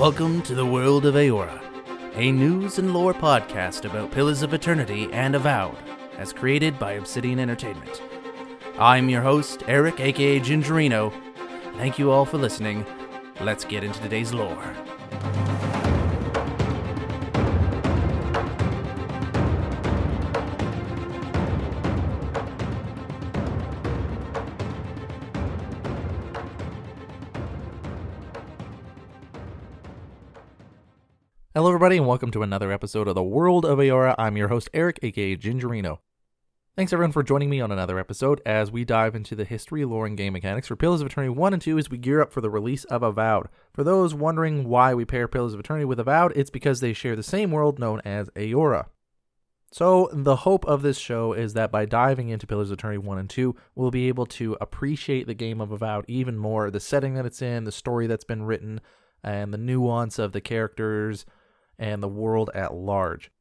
Welcome to the World of Eora, a news and lore podcast about Pillars of Eternity and Avowed, as created by Obsidian Entertainment. I'm your host, Eric, aka Gingerino. Thank you all for listening. Let's get into today's lore. Hello everybody and welcome to another episode of the World of Eora. I'm your host Eric, aka Gingerino. Thanks everyone for joining me on another episode as we dive into the history, lore, and game mechanics for Pillars of Eternity 1 and 2 as we gear up for the release of Avowed. For those wondering why we pair Pillars of Eternity with Avowed, it's because they share the same world known as Eora. So the hope of this show is that by diving into Pillars of Eternity 1 and 2, we'll be able to appreciate the game of Avowed even more, the setting that it's in, the story that's been written, and the nuance of the characters and the world at large.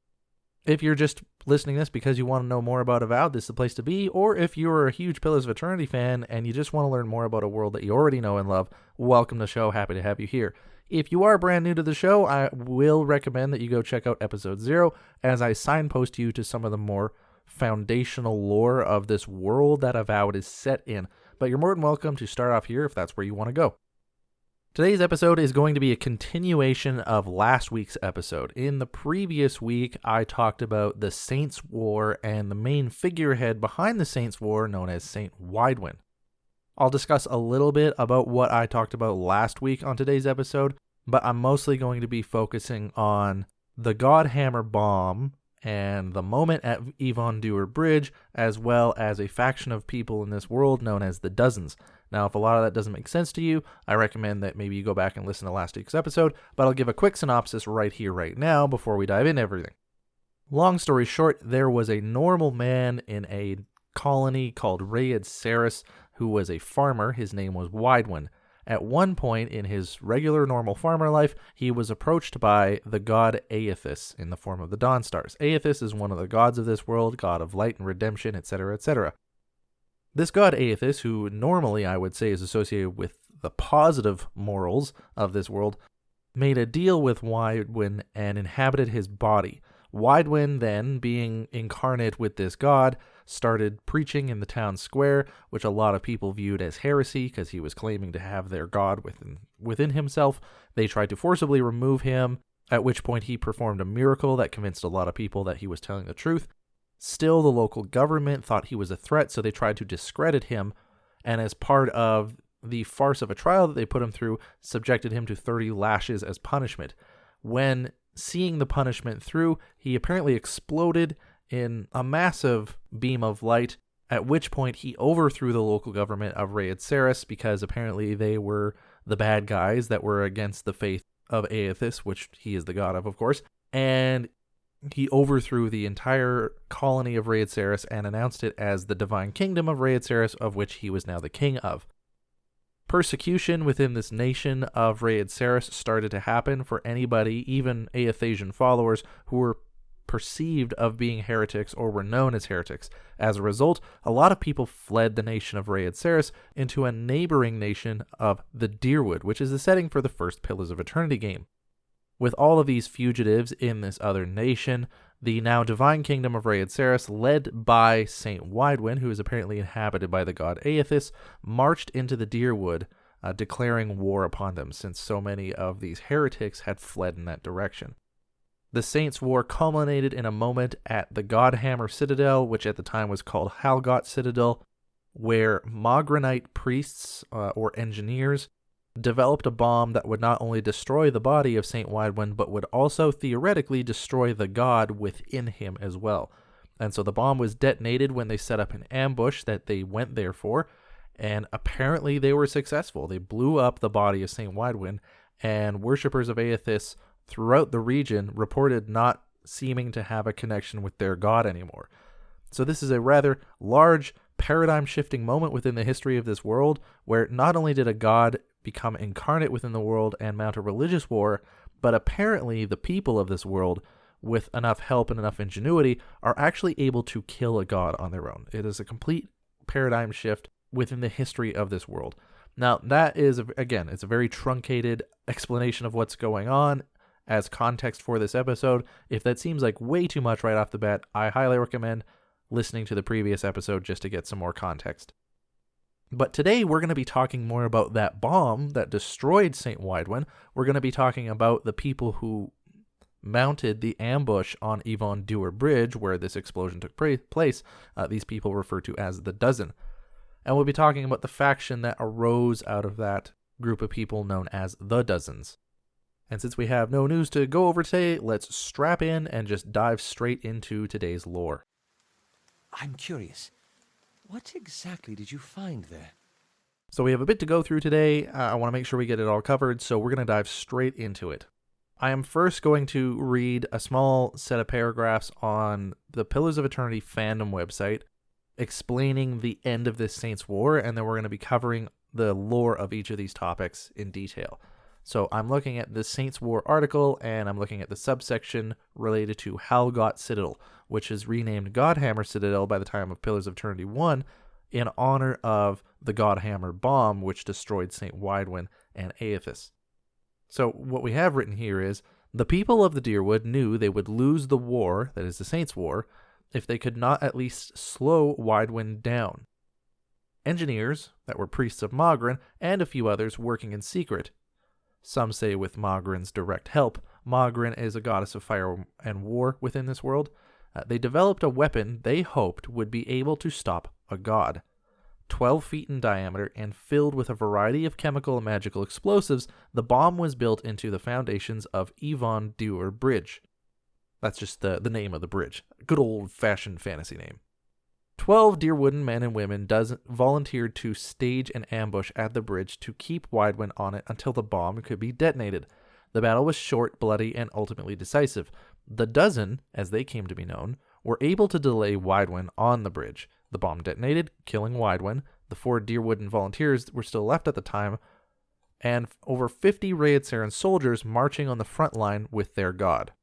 If you're just listening to this because you want to know more about Avowed, this is the place to be, or if you're a huge Pillars of Eternity fan and you just want to learn more about a world that you already know and love, welcome to the show. Happy to have you here. If you are brand new to the show, I will recommend that you go check out episode 0 as I signpost you to some of the more foundational lore of this world that Avowed is set in. But you're more than welcome to start off here if that's where you want to go. Today's episode is going to be a continuation of last week's episode. In the previous week, I talked about the Saints' War and the main figurehead behind the Saints' War, known as Saint Waidwen. I'll discuss a little bit about what I talked about last week on today's episode, but I'm mostly going to be focusing on the Godhammer Bomb and the moment at Evon Dewr Bridge, as well as a faction of people in this world known as the Dozens. Now, if a lot of that doesn't make sense to you, I recommend that maybe you go back and listen to last week's episode, but I'll give a quick synopsis right here, right now, before we dive into everything. Long story short, there was a normal man in a colony called Avowed who was a farmer. His name was Waidwen. At one point in his regular normal farmer life, he was approached by the god Aethys in the form of the Dawn Stars. Aethys is one of the gods of this world, god of light and redemption, etc., etc. This god Aethys, who normally I would say is associated with the positive morals of this world, made a deal with Waidwen and inhabited his body. Waidwen then, being incarnate with this god, started preaching in the town square, which a lot of people viewed as heresy because he was claiming to have their god within himself. They tried to forcibly remove him, at which point he performed a miracle that convinced a lot of people that he was telling the truth. Still, the local government thought he was a threat, so they tried to discredit him, and as part of the farce of a trial that they put him through, subjected him to 30 lashes as punishment. When seeing the punishment through, he apparently exploded in a massive beam of light, at which point he overthrew the local government of Avowed because apparently they were the bad guys that were against the faith of Aethys, which he is the god of course, and he overthrew the entire colony of Avowed and announced it as the divine kingdom of Avowed, of which he was now the king of. Persecution within this nation of Avowed started to happen for anybody, even Aethesian followers, who were perceived of being heretics or were known as heretics. As a result, a lot of people fled the nation of Avowed into a neighboring nation of the Deerwood, which is the setting for the first Pillars of Eternity game. With all of these fugitives in this other nation, the now divine kingdom of Avowed, led by Saint Waidwen, who is apparently inhabited by the god Aethys, marched into the Deerwood, declaring war upon them, since so many of these heretics had fled in that direction. The Saints' War culminated in a moment at the Godhammer Citadel, which at the time was called Halgot Citadel, where Mogranite priests, or engineers, developed a bomb that would not only destroy the body of Saint Waidwen, but would also theoretically destroy the god within him as well. And so the bomb was detonated when they set up an ambush that they went there for, and apparently they were successful. They blew up the body of Saint Waidwen, and worshippers of Aethys throughout the region reported not seeming to have a connection with their god anymore. So this is a rather large paradigm-shifting moment within the history of this world, where not only did a god become incarnate within the world and mount a religious war, but apparently the people of this world, with enough help and enough ingenuity, are actually able to kill a god on their own. It is a complete paradigm shift within the history of this world. Now, that is, again, it's a very truncated explanation of what's going on as context for this episode. If that seems like way too much right off the bat, I highly recommend listening to the previous episode just to get some more context. But today we're going to be talking more about that bomb that destroyed St. Waidwen. We're going to be talking about the people who mounted the ambush on Evon Dewr Bridge where this explosion took place. These people referred to as the Dozen. And we'll be talking about the faction that arose out of that group of people known as the Dozens. And since we have no news to go over today, let's strap in and just dive straight into today's lore. I'm curious. What exactly did you find there? So we have a bit to go through today. I want to make sure we get it all covered, so we're going to dive straight into it. I am first going to read a small set of paragraphs on the Pillars of Eternity fandom website explaining the end of this Saints' War, and then we're going to be covering the lore of each of these topics in detail. So I'm looking at the Saints' War article, and I'm looking at the subsection related to Halgot Citadel, which is renamed Godhammer Citadel by the time of Pillars of Eternity 1 in honor of the Godhammer Bomb, which destroyed St. Waidwen and Aethys. So what we have written here is, the people of the Dyrwood knew they would lose the war, that is the Saints' War, if they could not at least slow Waidwen down. Engineers, that were priests of Magrin, and a few others working in secret. Some say with Magrin's direct help. Magrin is a goddess of fire and war within this world. They developed a weapon they hoped would be able to stop a god. 12 feet in diameter and filled with a variety of chemical and magical explosives, the bomb was built into the foundations of Evon Dewr Bridge. That's just the name of the bridge. Good old-fashioned fantasy name. 12 Dyrwooden men and women volunteered to stage an ambush at the bridge to keep Waidwen on it until the bomb could be detonated. The battle was short, bloody, and ultimately decisive. The Dozen, as they came to be known, were able to delay Waidwen on the bridge. The bomb detonated, killing Waidwen. The 4 Dyrwooden volunteers were still left at the time, and over 50 Rhaedsaren soldiers marching on the front line with their god.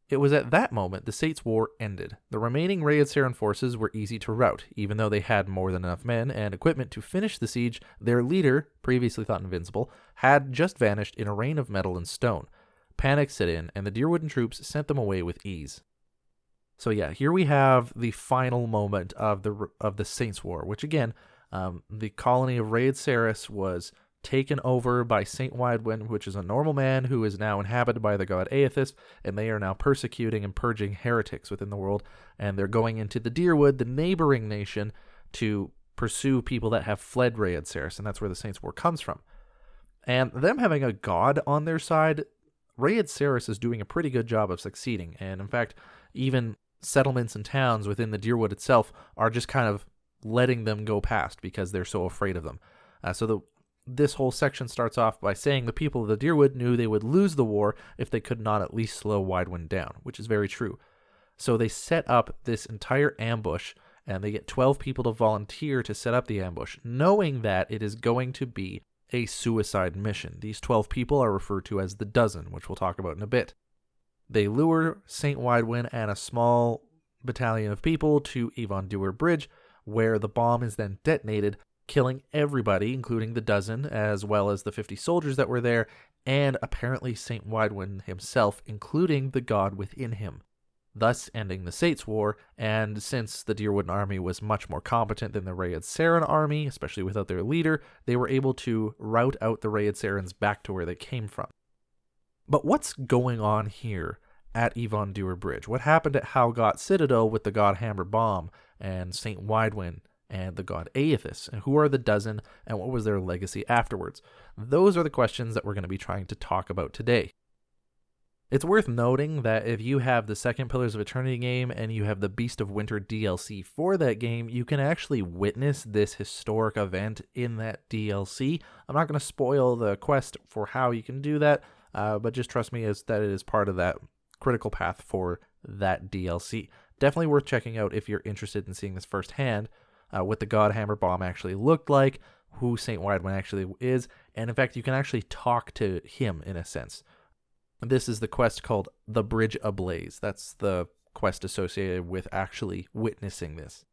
It was at that moment the Saints' War ended. The remaining Rhaedsaren forces were easy to rout. Even though they had more than enough men and equipment to finish the siege, their leader, previously thought invincible, had just vanished in a rain of metal and stone. Panic set in, and the Dyrwooden troops sent them away with ease. So yeah, here we have the final moment of the Saints' War, which again, the colony of Rhaedsaris was taken over by St. Waidwen, which is a normal man who is now inhabited by the god Aethys, and they are now persecuting and purging heretics within the world, and they're going into the Dyrwood, the neighboring nation, to pursue people that have fled Rhaedsaris, and that's where the Saints' War comes from. And them having a god on their side, Rhaedsaris is doing a pretty good job of succeeding, and in fact, even settlements and towns within the Dyrwood itself are just kind of letting them go past because they're so afraid of them. This whole section starts off by saying the people of the Dyrwood knew they would lose the war if they could not at least slow Waidwen down, which is very true. So they set up this entire ambush, and they get 12 people to volunteer to set up the ambush, knowing that it is going to be a suicide mission. These 12 people are referred to as the Dozen, which we'll talk about in a bit. They lure St. Waidwen and a small battalion of people to Evon Dewr Bridge, where the bomb is then detonated, killing everybody, including the Dozen, as well as the 50 soldiers that were there, and apparently St. Waidwen himself, including the god within him, thus ending the Saints' War. And since the Dyrwooden army was much more competent than the Rhaedsaren army, especially without their leader, they were able to rout out the Rhaedsarans back to where they came from. But what's going on here at Evon Dewr Bridge? What happened at Halgot Citadel with the Godhammer Bomb and St. Waidwen and the god Aethys, and who are the Dozen, and what was their legacy afterwards? Those are the questions that we're going to be trying to talk about today. It's worth noting that if you have the second Pillars of Eternity game and you have the Beast of Winter DLC for that game, you can actually witness this historic event in that DLC. I'm not going to spoil the quest for how you can do that, but just trust me that it is part of that critical path for that DLC. Definitely worth checking out if you're interested in seeing this firsthand. What the Godhammer Bomb actually looked like, who St. Waidwen actually is, and in fact, you can actually talk to him in a sense. This is the quest called The Bridge Ablaze. That's the quest associated with actually witnessing this.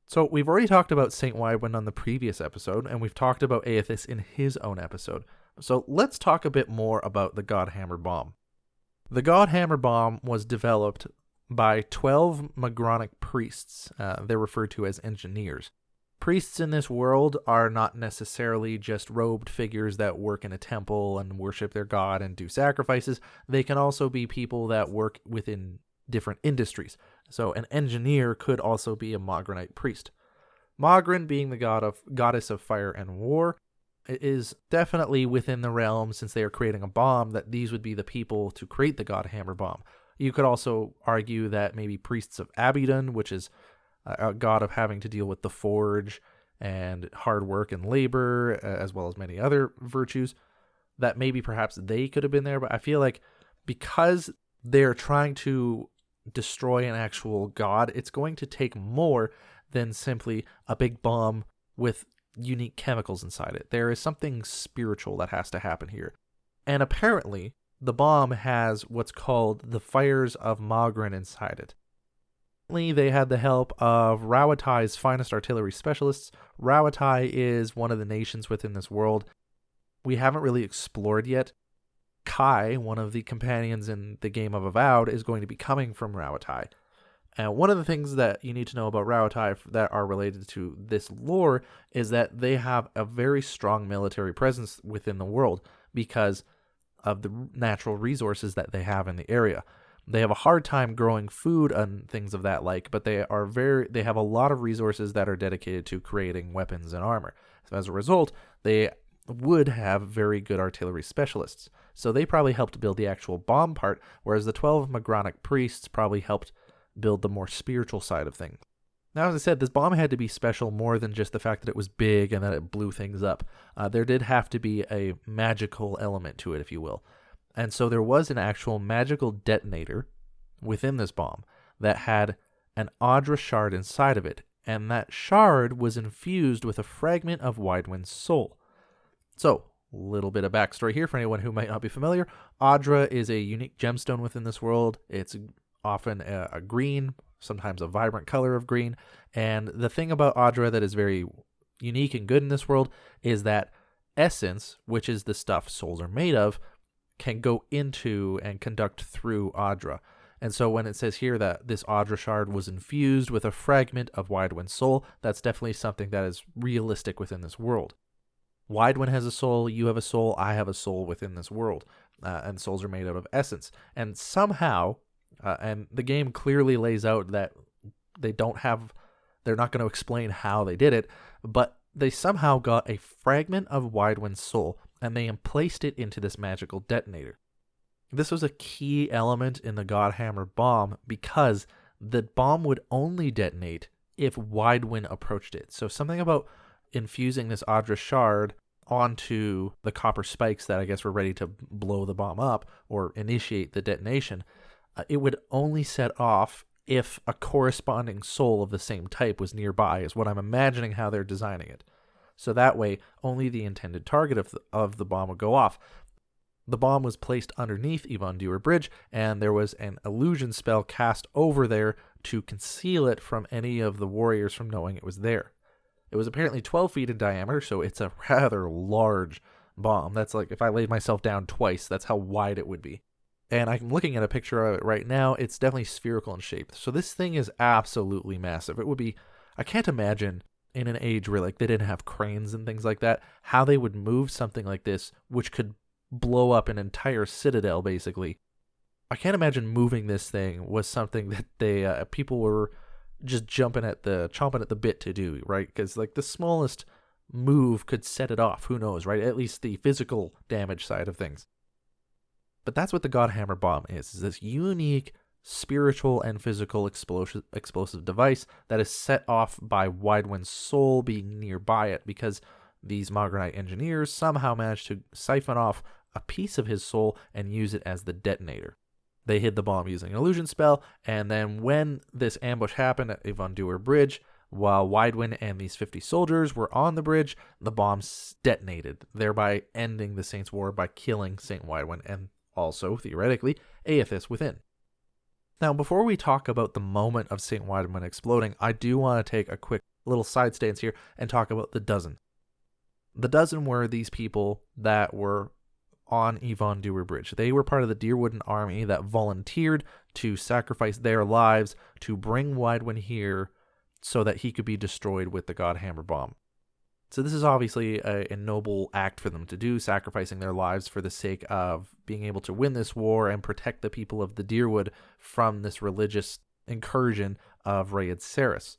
So we've already talked about St. Waidwen on the previous episode, and we've talked about Aethys in his own episode. So let's talk a bit more about the Godhammer Bomb. The Godhammer Bomb was developed by 12 Magronic priests. They're referred to as engineers. Priests in this world are not necessarily just robed figures that work in a temple and worship their god and do sacrifices. They can also be people that work within different industries. So an engineer could also be a Magronite priest. Magron, being the goddess of fire and war, it is definitely within the realm, since they are creating a bomb, that these would be the people to create the Godhammer Bomb. You could also argue that maybe priests of Abaddon, which is a god of having to deal with the forge and hard work and labor, as well as many other virtues, that maybe perhaps they could have been there. But I feel like because they're trying to destroy an actual god, it's going to take more than simply a big bomb with unique chemicals inside it. There is something spiritual that has to happen here. And apparently, the bomb has what's called the Fires of Magron inside it. They had the help of Rauatai's finest artillery specialists. Rauatai is one of the nations within this world we haven't really explored yet. Kai, one of the companions in the game of Avowed, is going to be coming from Rauatai. And one of the things that you need to know about Rauatai that are related to this lore is that they have a very strong military presence within the world because of the natural resources that they have in the area. They have a hard time growing food and things of that like, but they have a lot of resources that are dedicated to creating weapons and armor. So as a result, they would have very good artillery specialists. So they probably helped build the actual bomb part, whereas the 12 Magronic priests probably helped build the more spiritual side of things. Now, as I said, this bomb had to be special more than just the fact that it was big and that it blew things up. There did have to be a magical element to it, if you will. And so there was an actual magical detonator within this bomb that had an Audra shard inside of it, and that shard was infused with a fragment of Waidwen's soul. So, a little bit of backstory here for anyone who might not be familiar. Audra is a unique gemstone within this world. It's often a green, sometimes a vibrant color of green. And the thing about Audra that is very unique and good in this world is that essence, which is the stuff souls are made of, can go into and conduct through Audra. And so when it says here that this Audra shard was infused with a fragment of Waidwen's soul, that's definitely something that is realistic within this world. Waidwen has a soul, you have a soul, I have a soul within this world. And souls are made out of essence. And somehow, and the game clearly lays out that they're not going to explain how they did it, but they somehow got a fragment of Waidwen's soul and they placed it into this magical detonator. This was a key element in the Godhammer Bomb because the bomb would only detonate if Waidwen approached it. So something about infusing this Audra shard onto the copper spikes that I guess were ready to blow the bomb up or initiate the detonation, it would only set off if a corresponding soul of the same type was nearby, is what I'm imagining how they're designing it. So that way, only the intended target of the bomb would go off. The bomb was placed underneath Evon Dewr Bridge, and there was an illusion spell cast over there to conceal it from any of the warriors from knowing it was there. It was apparently 12 feet in diameter, so it's a rather large bomb. That's like if I laid myself down twice, that's how wide it would be. And I'm looking at a picture of it right now. It's definitely spherical in shape. So this thing is absolutely massive. It would be, I can't imagine in an age where like they didn't have cranes and things like that, how they would move something like this, which could blow up an entire citadel basically. I can't imagine moving this thing was something that people were just chomping at the bit to do, right? Because like the smallest move could set it off. Who knows, right? At least the physical damage side of things. But that's what the Godhammer Bomb is this unique spiritual and physical explosive device that is set off by Waidwen's soul being nearby it, because these Magronite engineers somehow managed to siphon off a piece of his soul and use it as the detonator. They hid the bomb using an illusion spell, and then when this ambush happened at Evon Dewr Bridge, while Waidwen and these 50 soldiers were on the bridge, the bomb detonated, thereby ending the Saints' War by killing Saint Waidwen and also, theoretically, Aethys within. Now, before we talk about the moment of St. Waidwen exploding, I do want to take a quick little side stance here and talk about the Dozen. The Dozen were these people that were on Evon Dewr Bridge. They were part of the Dyrwooden army that volunteered to sacrifice their lives to bring Waidwen here so that he could be destroyed with the Godhammer Bomb. So this is obviously a noble act for them to do, sacrificing their lives for the sake of being able to win this war and protect the people of the Dyrwood from this religious incursion of Rhaed Saris.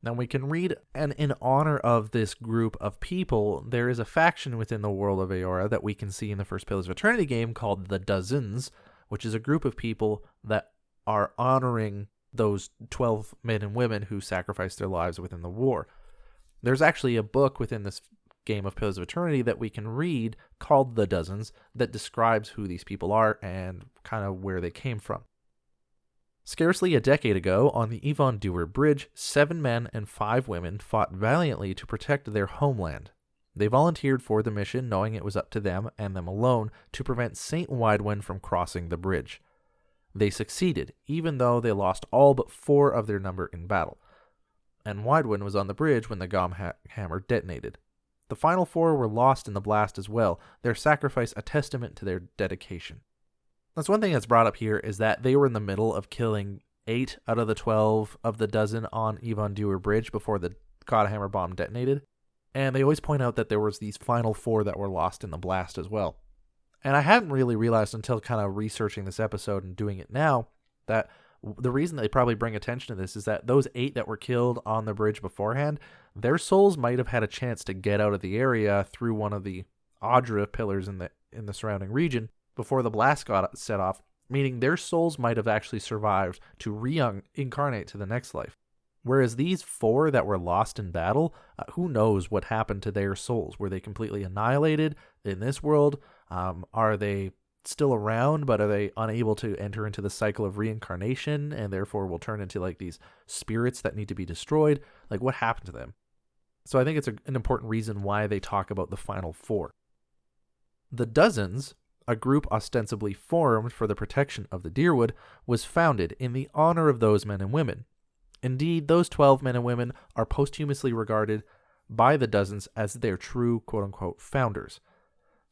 Now we can read, and in honor of this group of people, there is a faction within the World of Eora that we can see in the first Pillars of Eternity game called the Dozens, which is a group of people that are honoring those 12 men and women who sacrificed their lives within the war. There's actually a book within this game of Pillars of Eternity that we can read called The Dozens that describes who these people are and kind of where they came from. Scarcely a decade ago, on the Evon Dewr Bridge, 7 men and 5 women fought valiantly to protect their homeland. They volunteered for the mission, knowing it was up to them and them alone to prevent St. Waidwen from crossing the bridge. They succeeded, even though they lost all but 4 of their number in battle. And Waidwen was on the bridge when the Godhammer detonated. The final 4 were lost in the blast as well, their sacrifice a testament to their dedication. That's one thing that's brought up here is that they were in the middle of killing 8 out of the 12 of the Dozen on Evon Dewr Bridge before the Godhammer Bomb detonated, and they always point out that there was these final 4 that were lost in the blast as well. And I hadn't really realized until kind of researching this episode and doing it now that the reason they probably bring attention to this is that those 8 that were killed on the bridge beforehand, their souls might have had a chance to get out of the area through one of the Audra pillars in the surrounding region before the blast got set off, meaning their souls might have actually survived to reincarnate to the next life. Whereas these 4 that were lost in battle, who knows what happened to their souls? Were they completely annihilated in this world? Are they still around, but are they unable to enter into the cycle of reincarnation and therefore will turn into like these spirits that need to be destroyed? Like, what happened to them? So I think it's an important reason why they talk about the final 4. The Dozens, a group ostensibly formed for the protection of the Dyrwood, was founded in the honor of those men and women. Indeed, those 12 men and women are posthumously regarded by the Dozens as their true quote-unquote founders.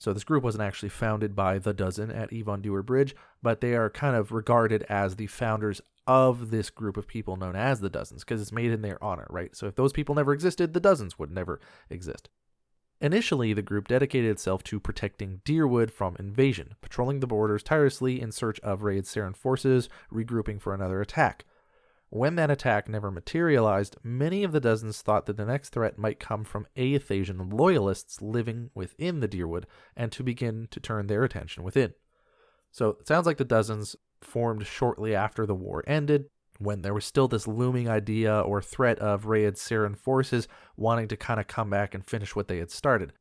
So this group wasn't actually founded by the Dozen at Evon Dewr Bridge, but they are kind of regarded as the founders of this group of people known as the Dozens, because it's made in their honor, right? So if those people never existed, the Dozens would never exist. Initially, the group dedicated itself to protecting Dyrwood from invasion, patrolling the borders tirelessly in search of Rhaed Sarin forces, regrouping for another attack. When that attack never materialized, many of the Dozens thought that the next threat might come from Aethasian loyalists living within the Dyrwood, and to begin to turn their attention within. So it sounds like the Dozens formed shortly after the war ended, when there was still this looming idea or threat of Rhaed Sarin forces wanting to kind of come back and finish what they had started.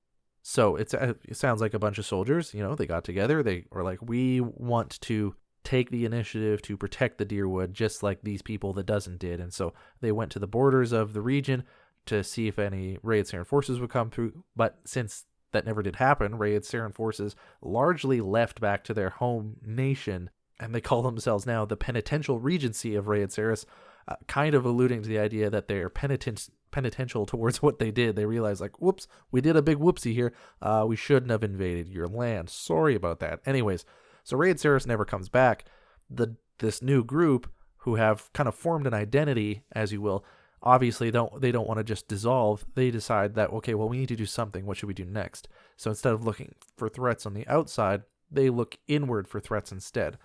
So it sounds like a bunch of soldiers, they got together, they were like, we want to take the initiative to protect the Dyrwood just like these people, the Dozen, did. And so they went to the borders of the region to see if any Rhaed Sarin forces would come through. But since that never did happen, Rhaed Sarin forces largely left back to their home nation, and they call themselves now the Penitential Regency of Rhaed Saris, kind of alluding to the idea that they're penitential towards what they did. They realize, like, whoops, we did a big whoopsie here. We shouldn't have invaded your land. Sorry about that. Anyways, so Rhaed Saris never comes back. This new group, who have kind of formed an identity, as you will, obviously they don't want to just dissolve. They decide that, okay, well, we need to do something. What should we do next? So instead of looking for threats on the outside, they look inward for threats instead.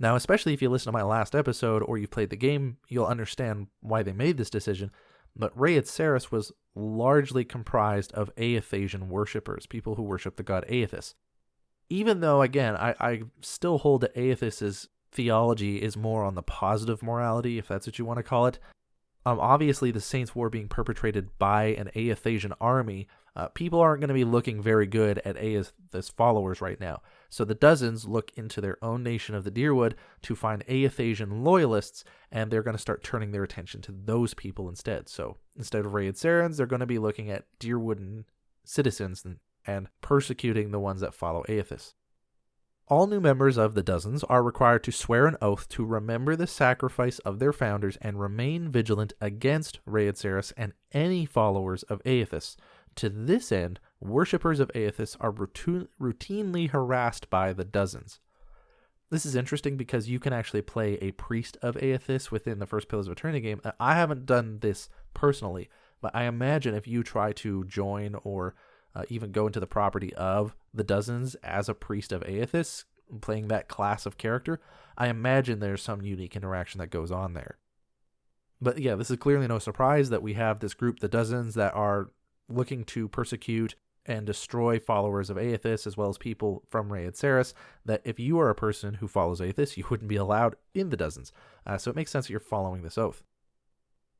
Now, especially if you listen to my last episode or you've played the game, you'll understand why they made this decision. But Rhaed Saris was largely comprised of Aethasian worshippers, people who worship the god Aethys. Even though, again, I still hold that Aethys's theology is more on the positive morality, if that's what you want to call it. Obviously, the Saints' War being perpetrated by an Aethasian army, people aren't going to be looking very good at Aethys followers right now. So the Dozens look into their own nation of the Dyrwood to find Aethasian loyalists, and they're going to start turning their attention to those people instead. So instead of Rhaed Sarins, they're going to be looking at Dyrwooden citizens and persecuting the ones that follow Aethys. All new members of the Dozens are required to swear an oath to remember the sacrifice of their founders and remain vigilant against Raedceres and any followers of Aethys. To this end, worshippers of Aethys are routinely harassed by the Dozens. This is interesting because you can actually play a priest of Aethys within the first Pillars of Eternity game. I haven't done this personally, but I imagine if you try to join or even go into the property of the Dozens as a priest of Aethys, playing that class of character, I imagine there's some unique interaction that goes on there. But yeah, this is clearly no surprise that we have this group, the Dozens, that are looking to persecute and destroy followers of Aethys, as well as people from Raedceres, that if you are a person who follows Aethys, you wouldn't be allowed in the Dozens. So it makes sense that you're following this oath.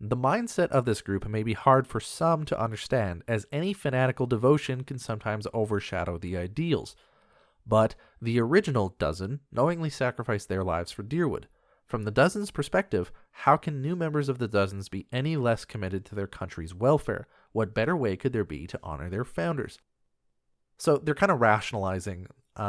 The mindset of this group may be hard for some to understand, as any fanatical devotion can sometimes overshadow the ideals. But the original Dozen knowingly sacrificed their lives for Dyrwood. From the Dozens' perspective, how can new members of the Dozens be any less committed to their country's welfare? What better way could there be to honor their founders? So they're kind of rationalizing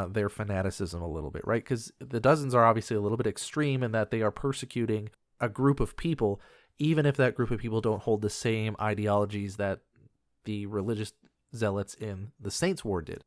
their fanaticism a little bit, right? Because the Dozens are obviously a little bit extreme in that they are persecuting a group of people, even if that group of people don't hold the same ideologies that the religious zealots in the Saints' War did.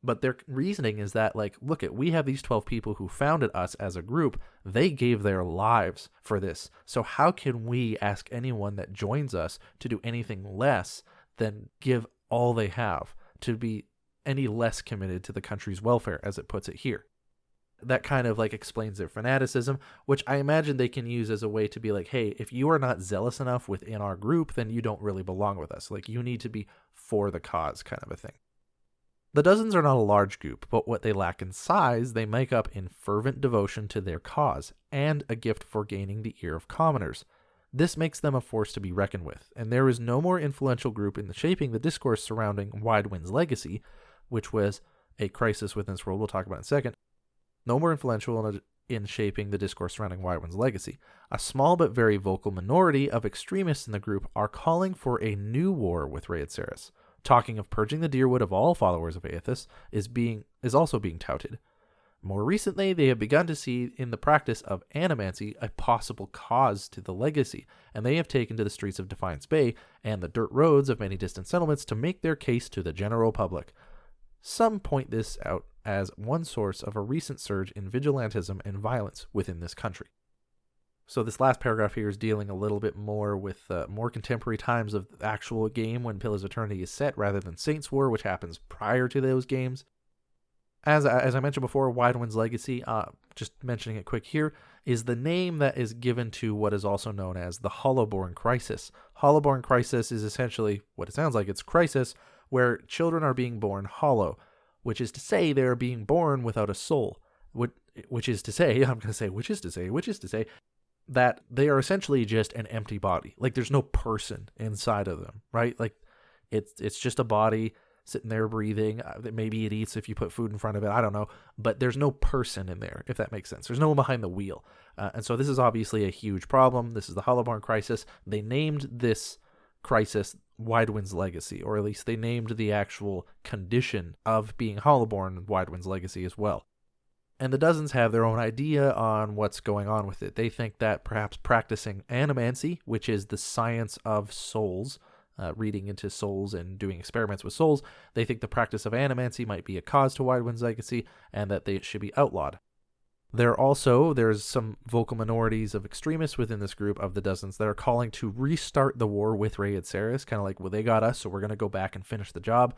But their reasoning is that, like, look, we have these 12 people who founded us as a group. They gave their lives for this. So how can we ask anyone that joins us to do anything less than give all they have, to be any less committed to the country's welfare, as it puts it here? That kind of like explains their fanaticism, which I imagine they can use as a way to be like, hey, if you are not zealous enough within our group, then you don't really belong with us. Like, you need to be for the cause, kind of a thing. The Dozens are not a large group, but what they lack in size, they make up in fervent devotion to their cause, and a gift for gaining the ear of commoners. This makes them a force to be reckoned with, and there is no more influential group in shaping the discourse surrounding Waidwen's legacy, which was a crisis within this world we'll talk about in a second. No more influential in shaping the discourse surrounding Waidwen's legacy. A small but very vocal minority of extremists in the group are calling for a new war with Raedceres. Talking of purging the Dyrwood of all followers of Aethys is also being touted. More recently, they have begun to see in the practice of animancy a possible cause to the legacy, and they have taken to the streets of Defiance Bay and the dirt roads of many distant settlements to make their case to the general public. Some point this out as one source of a recent surge in vigilantism and violence within this country. So this last paragraph here is dealing a little bit more with more contemporary times of the actual game when Pillars of Eternity is set, rather than Saints' War, which happens prior to those games. As I mentioned before, Waidwen's legacy, just mentioning it quick here, is the name that is given to what is also known as the Hollowborn Crisis. Hollowborn Crisis is essentially what it sounds like. It's crisis where children are being born hollow, which is to say they are being born without a soul. Which is to say that they are essentially just an empty body. Like, there's no person inside of them, right? Like, it's just a body sitting there breathing. Maybe it eats if you put food in front of it. I don't know. But there's no person in there, if that makes sense. There's no one behind the wheel. And so this is obviously a huge problem. This is the Hollowborn Crisis. They named this crisis Waidwen's Legacy, or at least they named the actual condition of being Hollowborn Waidwen's Legacy as well. And the Dozens have their own idea on what's going on with it. They think that perhaps practicing animancy, which is the science of souls, reading into souls and doing experiments with souls, they think the practice of animancy might be a cause to Waidwen's legacy, and that they should be outlawed. There's some vocal minorities of extremists within this group of the Dozens that are calling to restart the war with Raedceres, kind of like, well, they got us, so we're going to go back and finish the job.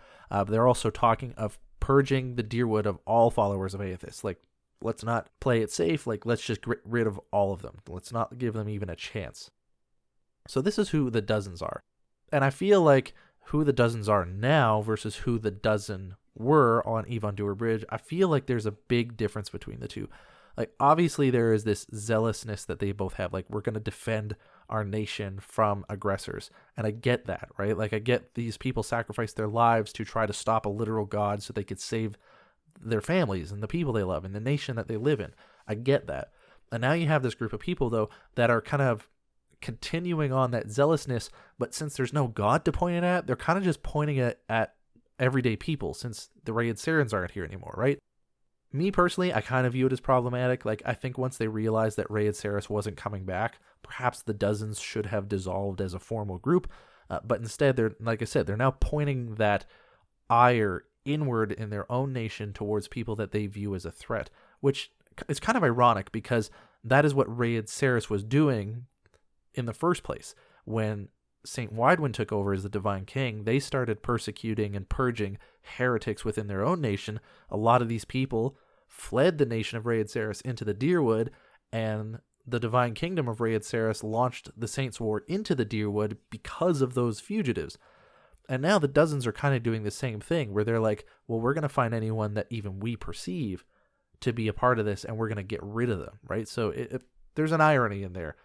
They're also talking of purging the Dyrwood of all followers of Aethys. Like, let's not play it safe. Like, let's just get rid of all of them. Let's not give them even a chance. So this is who the Dozens are. And I feel like who the Dozens are now versus who the Dozen were on Evon Dewr Bridge, I feel like there's a big difference between the two. Like, obviously there is this zealousness that they both have. Like, we're going to defend our nation from aggressors. And I get that, right? Like, I get these people sacrifice their lives to try to stop a literal god so they could save their families and the people they love and the nation that they live in. I get that. And now you have this group of people, though, that are kind of continuing on that zealousness, but since there's no god to point it at, they're kind of just pointing it at everyday people, since the Raedcerans aren't here anymore, right? Me personally, I kind of view it as problematic. Like, I think once they realized that Rayed Saris wasn't coming back, perhaps the Dozens should have dissolved as a formal group. But instead, they're, like I said, they're now pointing that ire inward in their own nation towards people that they view as a threat, which is kind of ironic because that is what Rayed Saris was doing in the first place. When St. Waidwen took over as the Divine King, they started persecuting and purging heretics within their own nation. A lot of these people fled the nation of Rayed Saris into the Dyrwood, and the Divine Kingdom of Rayed Saris launched the Saints' War into the Dyrwood because of those fugitives. And now the Dozens are kind of doing the same thing, where they're like, well, we're going to find anyone that even we perceive to be a part of this, and we're going to get rid of them, right? So there's an irony in there,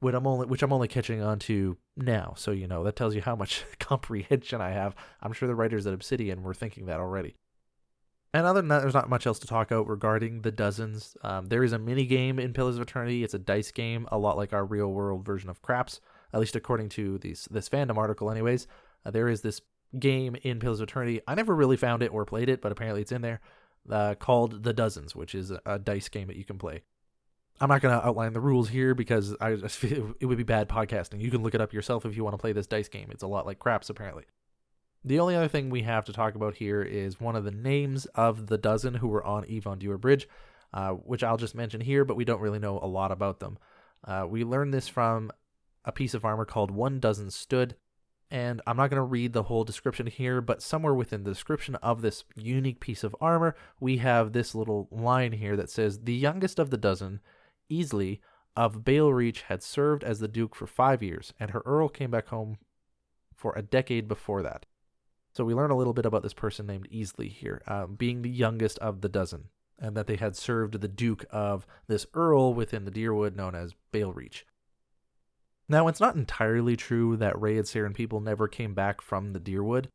which I'm only catching on to now. So, that tells you how much comprehension I have. I'm sure the writers at Obsidian were thinking that already. And other than that, there's not much else to talk about regarding the Dozens. There is a mini game in Pillars of Eternity. It's a dice game, a lot like our real-world version of Craps, at least according to this fandom article anyways. There is this game in Pillars of Eternity. I never really found it or played it, but apparently it's in there, called The Dozens, which is a dice game that you can play. I'm not going to outline the rules here because I just feel it would be bad podcasting. You can look it up yourself if you want to play this dice game. It's a lot like Craps, apparently. The only other thing we have to talk about here is one of the names of the dozen who were on Evon Dewr Bridge, which I'll just mention here, but we don't really know a lot about them. We learned this from a piece of armor called One Dozen Stood, and I'm not going to read the whole description here, but somewhere within the description of this unique piece of armor, we have this little line here that says, "The youngest of the dozen, Easley, of Balereach, had served as the Duke for 5 years, and her Earl came back home for a decade before that." So we learn a little bit about this person named Easley here, being the youngest of the dozen, and that they had served the Duke of this Earl within the Dyrwood known as Balereach. Now, it's not entirely true that Rayed Sarin people never came back from the Dyrwood.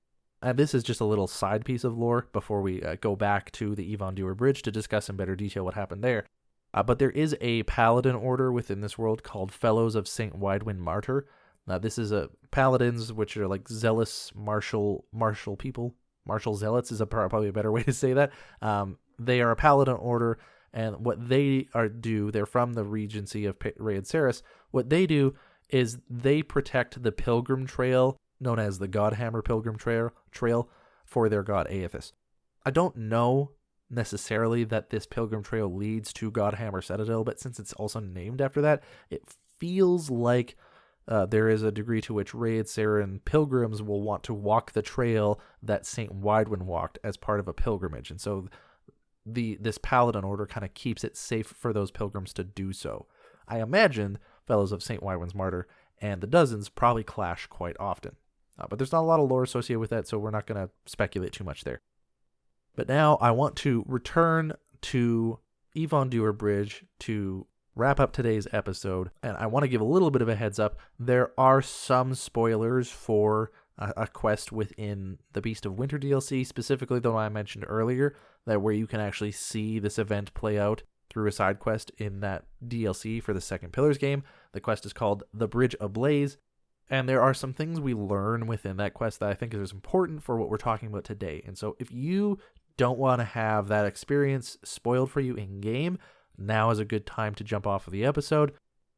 This is just a little side piece of lore before we go back to the Evon Dewr Bridge to discuss in better detail what happened there. But there is a paladin order within this world called Fellows of St. Waidwen Martyr. This is paladins, which are like zealous martial people. Martial zealots is probably a better way to say that. They are a paladin order, and what they do, they're from the Regency of Rayed Saris. What they do is they protect the pilgrim trail, known as the Godhammer Pilgrim Trail, for their god Aethys. I don't know necessarily that this pilgrim trail leads to Godhammer Citadel, but since it's also named after that, it feels like there is a degree to which Rayed Sarin pilgrims will want to walk the trail that St. Waidwen walked as part of a pilgrimage. And so this paladin order kind of keeps it safe for those pilgrims to do so. I imagine Fellows of St. Waidwen's Martyr and the Dozens probably clash quite often. But there's not a lot of lore associated with that, so we're not going to speculate too much there. But now I want to return to Evon Dewr Bridge to wrap up today's episode, and I want to give a little bit of a heads up. There are some spoilers for a quest within the Beast of Winter DLC, specifically the one I mentioned earlier, that where you can actually see this event play out through a side quest in that DLC for the second Pillars game. The quest is called The Bridge Ablaze, and there are some things we learn within that quest that I think is important for what we're talking about today. And so if you don't want to have that experience spoiled for you in-game, now is a good time to jump off of the episode.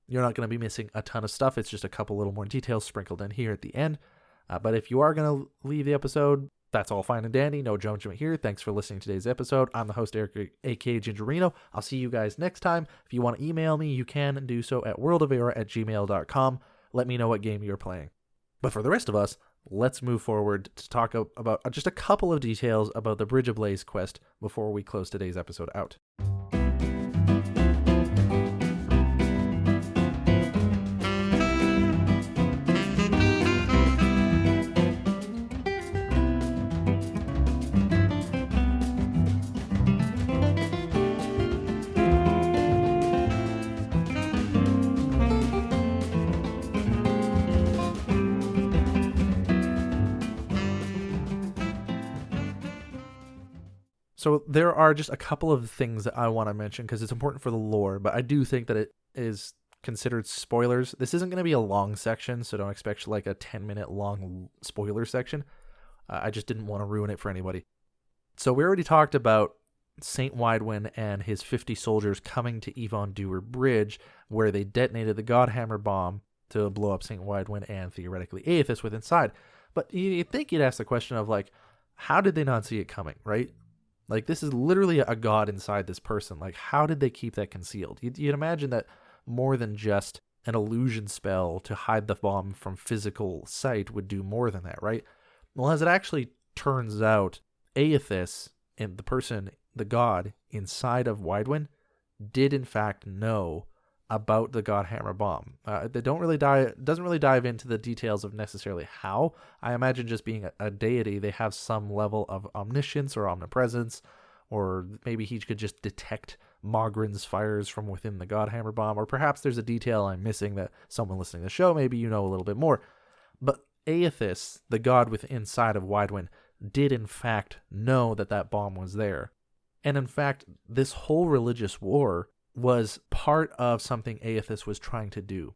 You're not going to be missing a ton of stuff. It's just a couple little more details sprinkled in here at the end. But if you are going to leave the episode, that's all fine and dandy. No judgment here. Thanks for listening to today's episode. I'm the host, Eric, a.k.a. Gingerino. I'll see you guys next time. If you want to email me, you can do so at worldofeora@gmail.com. Let me know what game you're playing. But for the rest of us, let's move forward to talk about just a couple of details about the Bridge Ablaze quest before we close today's episode out. So there are just a couple of things that I want to mention because it's important for the lore, but I do think that it is considered spoilers. This isn't going to be a long section, so don't expect like a 10-minute long spoiler section. I just didn't want to ruin it for anybody. So we already talked about Saint Waidwen and his 50 soldiers coming to Evon Dewr Bridge, where they detonated the Godhammer Bomb to blow up Saint Waidwen and theoretically Aethys with inside. But you'd think you'd ask the question of, like, how did they not see it coming, right? Like, this is literally a god inside this person. Like, how did they keep that concealed? You'd imagine that more than just an illusion spell to hide the bomb from physical sight would do more than that, right? Well, as it actually turns out, Aethys, and the person, the god inside of Waidwen, did in fact know about the Godhammer Bomb. They doesn't really dive into the details of necessarily how. I imagine just being a deity, they have some level of omniscience or omnipresence, or maybe he could just detect Mogren's fires from within the Godhammer Bomb, or perhaps there's a detail I'm missing that someone listening to the show, maybe you know a little bit more. But Aethys, the god within inside of Waidwen, did in fact know that that bomb was there. And in fact, this whole religious war was part of something Aethys was trying to do.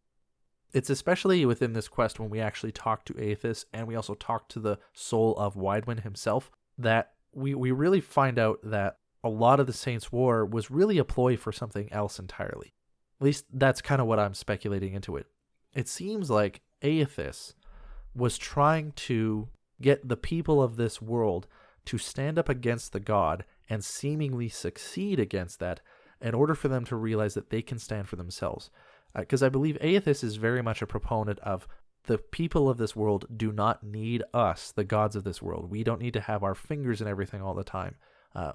It's especially within this quest when we actually talk to Aethys and we also talk to the soul of Waidwen himself, that we really find out that a lot of the Saints' War was really a ploy for something else entirely. At least that's kind of what I'm speculating into it. It seems like Aethys was trying to get the people of this world to stand up against the god and seemingly succeed against that in order for them to realize that they can stand for themselves. Because I believe Aethys is very much a proponent of the people of this world do not need us, the gods of this world. We don't need to have our fingers in everything all the time.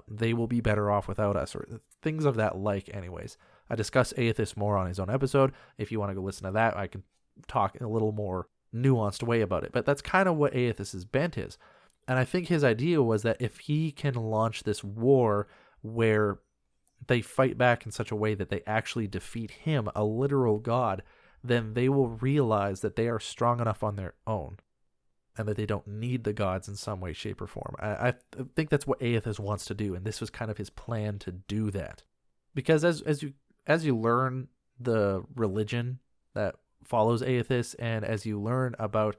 They will be better off without us, or things of that like anyways. I discuss Aethys more on his own episode. If you want to go listen to that, I can talk in a little more nuanced way about it. But that's kind of what Aethys' bent is. And I think his idea was that if he can launch this war where they fight back in such a way that they actually defeat him, a literal god, then they will realize that they are strong enough on their own and that they don't need the gods in some way, shape, or form. I think that's what Aethys wants to do, and this was kind of his plan to do that. Because as you learn the religion that follows Aethys, and as you learn about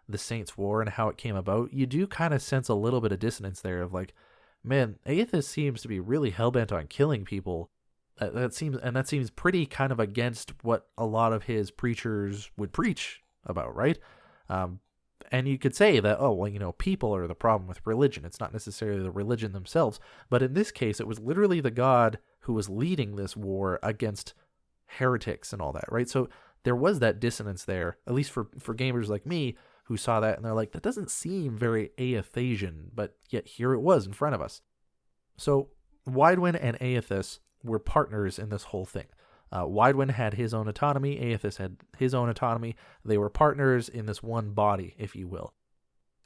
the Saints' War and how it came about, you do kind of sense a little bit of dissonance there of like, man, Aethys seems to be really hellbent on killing people. That seems pretty kind of against what a lot of his preachers would preach about, right? And you could say that, oh, well, people are the problem with religion. It's not necessarily the religion themselves. But in this case, it was literally the god who was leading this war against heretics and all that, right? So there was that dissonance there, at least for gamers like me, who saw that and they're like, that doesn't seem very Aethasian, but yet here it was in front of us. So Waidwen and Aethys were partners in this whole thing. Waidwen had his own autonomy, Aethys had his own autonomy. They were partners in this one body, if you will.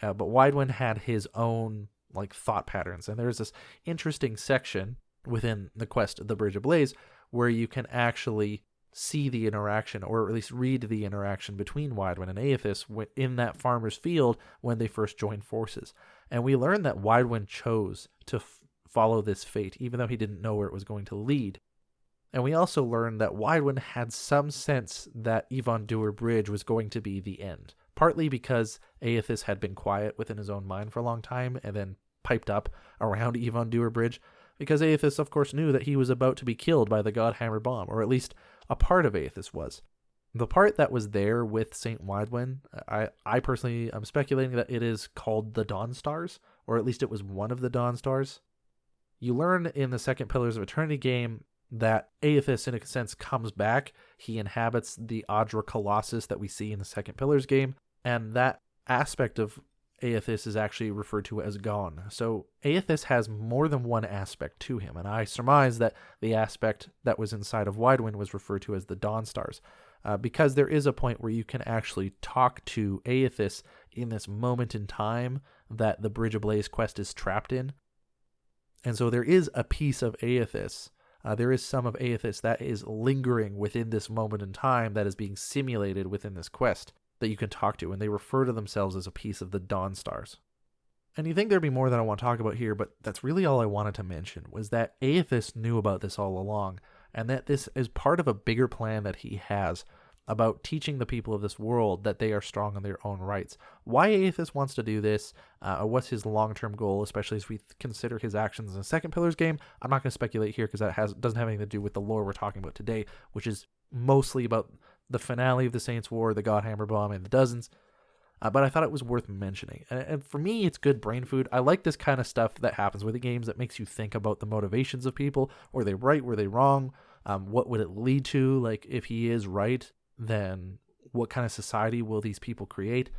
But Waidwen had his own thought patterns, and there's this interesting section within the quest, The Bridge of Blaze, where you can actually see the interaction, or at least read the interaction between Waidwen and Aethys in that farmer's field when they first joined forces. And we learn that Waidwen chose to follow this fate, even though he didn't know where it was going to lead. And we also learned that Waidwen had some sense that Evon Dewr Bridge was going to be the end, partly because Aethys had been quiet within his own mind for a long time and then piped up around Evon Dewr Bridge, because Aethys, of course, knew that he was about to be killed by the Godhammer Bomb, or at least a part of Aethys was. The part that was there with Saint Waidwen, I personally am speculating that it is called the Dawn Stars, or at least it was one of the Dawn Stars. You learn in the second Pillars of Eternity game that Aethys, in a sense, comes back. He inhabits the Adra Colossus that we see in the second Pillars game, and that aspect of Aethys is actually referred to as gone. So Aethys has more than one aspect to him, and I surmise that the aspect that was inside of Waidwen was referred to as the Dawn Stars, because there is a point where you can actually talk to Aethys in this moment in time that the Bridge of Blaze quest is trapped in. And so there is a piece of Aethys, there is some of Aethys that is lingering within this moment in time that is being simulated within this quest that you can talk to, and they refer to themselves as a piece of the Dawn Stars. And you think there'd be more that I want to talk about here, but that's really all I wanted to mention, was that Aethys knew about this all along, and that this is part of a bigger plan that he has, about teaching the people of this world that they are strong in their own rights. Why Aethys wants to do this, what's his long-term goal, especially as we consider his actions in the second Pillars game, I'm not going to speculate here because that doesn't have anything to do with the lore we're talking about today, which is mostly about the finale of the Saints' War, the Godhammer Bomb, and the Dozens. But I thought it was worth mentioning. And for me, it's good brain food. I like this kind of stuff that happens with the games that makes you think about the motivations of people. Were they right? Were they wrong? What would it lead to? Like, if he is right, then what kind of society will these people create?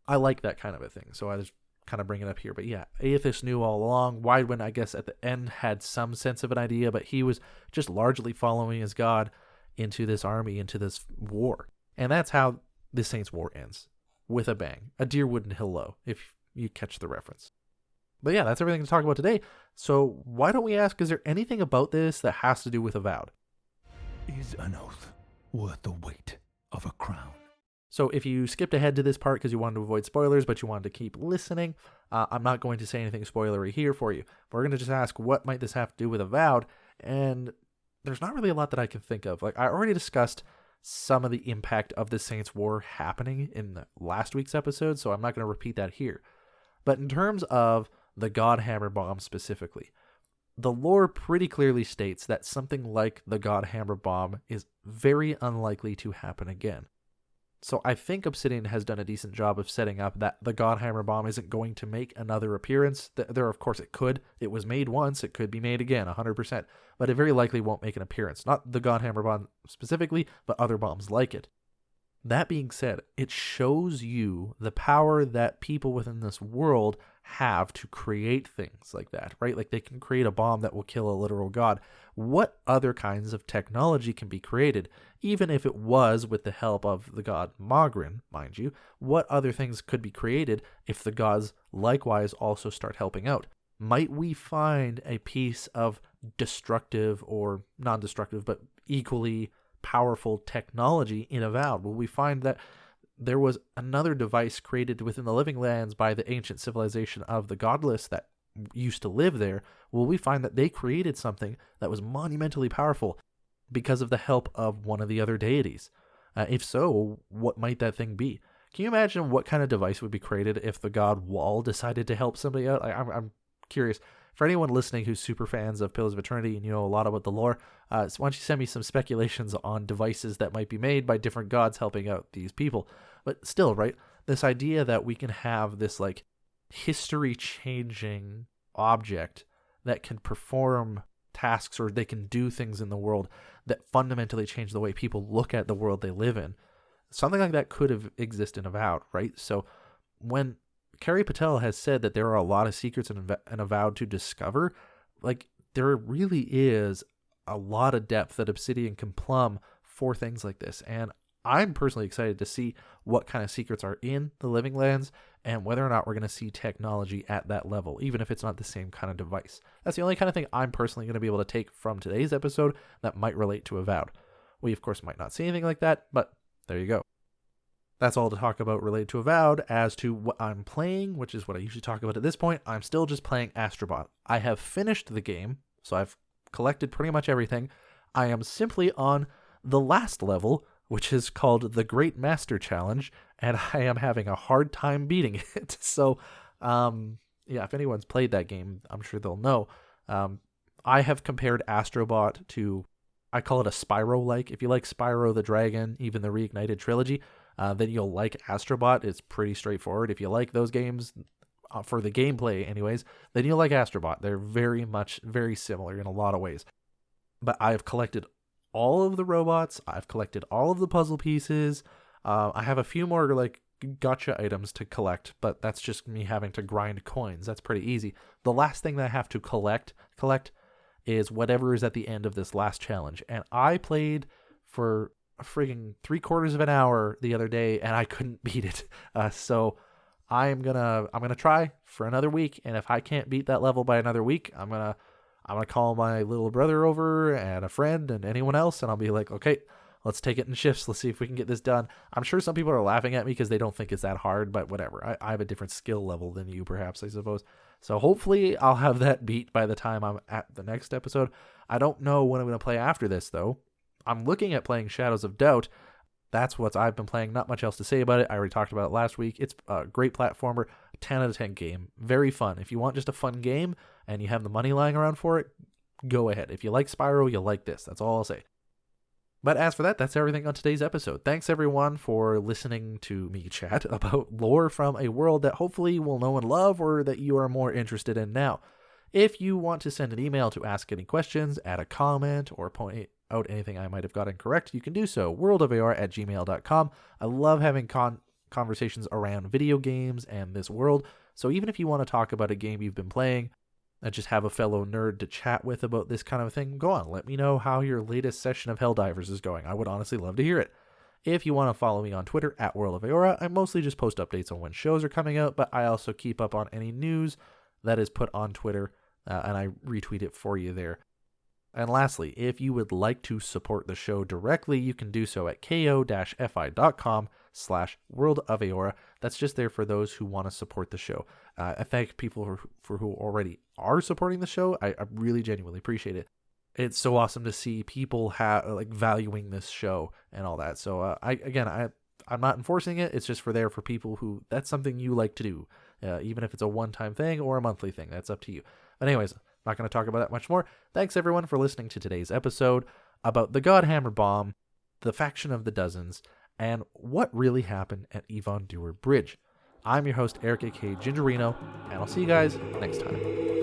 I like that kind of a thing. So I just kind of bring it up here. But yeah, Aethys knew all along. Waidwen, I guess, at the end had some sense of an idea, but he was just largely following his god into this army, into this war. And that's how the Saints' War ends. With a bang. A deer wouldn't hill low, if you catch the reference. But yeah, that's everything to talk about today. So why don't we ask, is there anything about this that has to do with Avowed? Is an oath worth the weight of a crown? So if you skipped ahead to this part because you wanted to avoid spoilers, but you wanted to keep listening, I'm not going to say anything spoilery here for you. We're going to just ask, what might this have to do with Avowed? And there's not really a lot that I can think of. Like, I already discussed some of the impact of the Saints' War happening in last week's episode, so I'm not going to repeat that here. But in terms of the Godhammer Bomb specifically, the lore pretty clearly states that something like the Godhammer Bomb is very unlikely to happen again. So I think Obsidian has done a decent job of setting up that the Godhammer Bomb isn't going to make another appearance. There, of course, it could. It was made once. It could be made again, 100%. But it very likely won't make an appearance. Not the Godhammer Bomb specifically, but other bombs like it. That being said, it shows you the power that people within this world have to create things like that, right? Like, they can create a bomb that will kill a literal god. What other kinds of technology can be created, even if it was with the help of the god Mogren, mind you? What other things could be created if the gods likewise also start helping out? Might we find a piece of destructive or non-destructive, but equally powerful technology in Avowed? Will we find that there was another device created within the Living Lands by the ancient civilization of the godless that used to live there? Will we find that they created something that was monumentally powerful because of the help of one of the other deities? If so, what might that thing be? Can you imagine what kind of device would be created if the god Wall decided to help somebody out? I'm curious. For anyone listening who's super fans of Pillars of Eternity and you know a lot about the lore, why don't you send me some speculations on devices that might be made by different gods helping out these people? But still, right, this idea that we can have this like history-changing object that can perform tasks or they can do things in the world that fundamentally change the way people look at the world they live in. Something like that could have existed in Avowed, right? So when Carrie Patel has said that there are a lot of secrets in Avowed to discover, like, there really is a lot of depth that Obsidian can plumb for things like this. And I'm personally excited to see what kind of secrets are in the Living Lands and whether or not we're going to see technology at that level, even if it's not the same kind of device. That's the only kind of thing I'm personally going to be able to take from today's episode that might relate to Avowed. We, of course, might not see anything like that, but there you go. That's all to talk about related to Avowed. As to what I'm playing, which is what I usually talk about at this point, I'm still just playing Astrobot. I have finished the game, so I've collected pretty much everything. I am simply on the last level, which is called the Great Master Challenge, and I am having a hard time beating it. So, yeah, if anyone's played that game, I'm sure they'll know. I have compared Astrobot to, I call it a Spyro-like. If you like Spyro the Dragon, even the Reignited trilogy, then you'll like Astrobot. It's pretty straightforward. If you like those games, for the gameplay anyways, then you'll like Astrobot. They're very similar in a lot of ways. But I've collected all of the robots. I've collected all of the puzzle pieces. I have a few more like gotcha items to collect, but that's just me having to grind coins. That's pretty easy. The last thing that I have to collect is whatever is at the end of this last challenge. And I played for a friggin' 3/4 of an hour the other day, and I couldn't beat it. So I'm gonna try for another week, and if I can't beat that level by another week, I'm gonna call my little brother over and a friend and anyone else, and I'll be like, okay, let's take it in shifts. Let's see if we can get this done. I'm sure some people are laughing at me because they don't think it's that hard, but whatever. I have a different skill level than you, perhaps, I suppose. So hopefully I'll have that beat by the time I'm at the next episode. I don't know when I'm going to play after this, though. I'm looking at playing Shadows of Doubt. that's what I've been playing. Not much else to say about it. I already talked about it last week. It's a great platformer, 10 out of 10 game. Very fun. If you want just a fun game and you have the money lying around for it, go ahead. If you like Spyro, you'll like this. That's all I'll say. But as for that, that's everything on today's episode. Thanks everyone for listening to me chat about lore from a world that hopefully will know and love, or that you are more interested in now. If you want to send an email to ask any questions, add a comment, or point out anything I might have got incorrect, you can do so, worldofeora@gmail.com. I love having conversations around video games and this world, so even if you want to talk about a game you've been playing, and just have a fellow nerd to chat with about this kind of thing, go on. Let me know how your latest session of Helldivers is going. I would honestly love to hear it. If you want to follow me on Twitter, @WorldofEora, I mostly just post updates on when shows are coming out, but I also keep up on any news that is put on Twitter, and I retweet it for you there. And lastly, if you would like to support the show directly, you can do so at ko-fi.com/worldofeora. That's just there for those who want to support the show. I thank people for who already are supporting the show. I really genuinely appreciate it. It's so awesome to see people valuing this show and all that. So I'm not enforcing it. It's just for people who that's something you like to do, even if it's a one-time thing or a monthly thing. That's up to you. But anyways, not going to talk about that much more. Thanks everyone for listening to today's episode about the Godhammer Bomb, the faction of the Dozens, and what really happened at Evon Dewr Bridge. I'm your host, Eric, aka Gingerino, and I'll see you guys next time.